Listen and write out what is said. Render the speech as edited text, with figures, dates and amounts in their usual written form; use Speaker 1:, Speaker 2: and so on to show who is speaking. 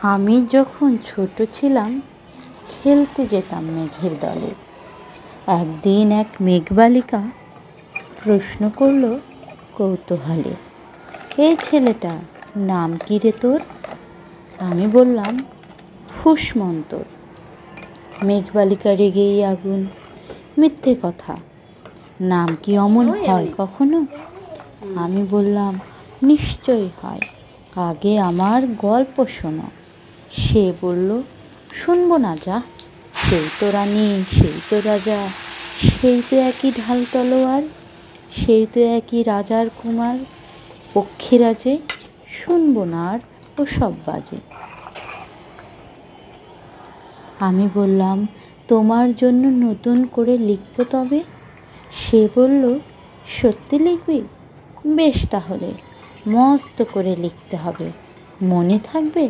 Speaker 1: আমি যখন ছোট ছিলাম খেলতে যেতাম মেঘের দলে। একদিন এক মেঘবালিকা প্রশ্ন করল কৌতূহলে, এই ছেলেটা নাম কি রে তোর? আমি বললাম ফুসমন্তর। মেঘবালিকা রেগেই আগুন, মিথ্যে কথা, নাম কি অমন হয় কখনো? আমি বললাম নিশ্চয় হয়, আগে আমার গল্প শোনো। সে বলল শুনবো না, যা, সেই তো রানী, সেই তো রাজা, সেই তো একই ঢাল তলোয়ার, সেই তো একই রাজার কুমার, পক্ষীরাজে শুনবো না আর ওসব বাজে। আমি বললাম তোমার জন্য নতুন করে লিখবো তবে। সে বলল সত্যি লিখবি? বেশ, তাহলে মস্ত করে লিখতে হবে, মনে থাকবে?